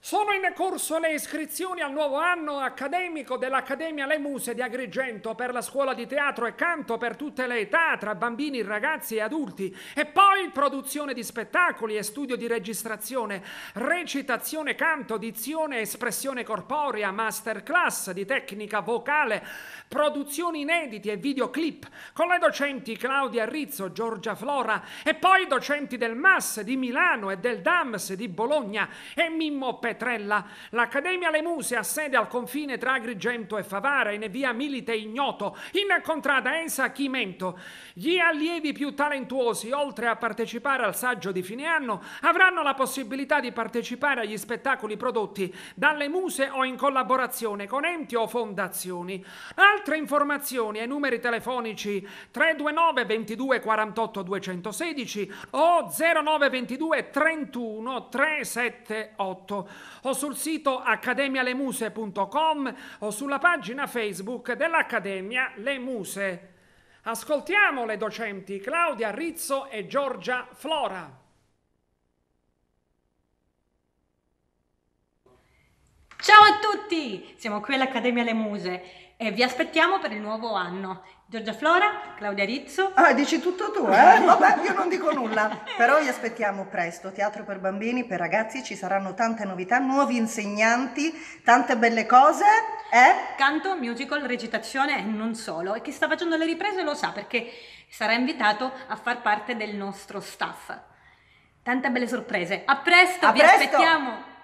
Sono in corso le iscrizioni al nuovo anno accademico dell'Accademia Le Muse di Agrigento per la scuola di teatro e canto per tutte le età, tra bambini, ragazzi e adulti. E poi produzione di spettacoli e studio di registrazione, recitazione, canto, dizione, espressione corporea, masterclass di tecnica vocale, produzioni inediti e videoclip con le docenti Claudia Rizzo, Giorgia Flora e poi docenti del MAS di Milano e del DAMS di Bologna e Mimmo Petrella. L'Accademia Le Muse ha sede al confine tra Agrigento e Favara in via Milite Ignoto, in contrada Ensa Chimento. Gli allievi più talentuosi, oltre a partecipare al saggio di fine anno, avranno la possibilità di partecipare agli spettacoli prodotti dalle Muse o in collaborazione con enti o fondazioni. Altre informazioni ai numeri telefonici 329 22 48 216 o 0922 31 378 o sul sito accademialemuse.com o sulla pagina Facebook dell'Accademia Le Muse. Ascoltiamo le docenti Claudia Rizzo e Giorgia Flora. Ciao a tutti! Siamo qui all'Accademia Le Muse e vi aspettiamo per il nuovo anno. Giorgia Flora, Claudia Rizzo. Ah, dici tutto tu, eh? Vabbè, io non dico nulla. Però vi aspettiamo presto. Teatro per bambini, per ragazzi, ci saranno tante novità, nuovi insegnanti, tante belle cose, eh? Canto, musical, recitazione e non solo. E chi sta facendo le riprese lo sa perché sarà invitato a far parte del nostro staff. Tante belle sorprese. A presto, vi aspettiamo!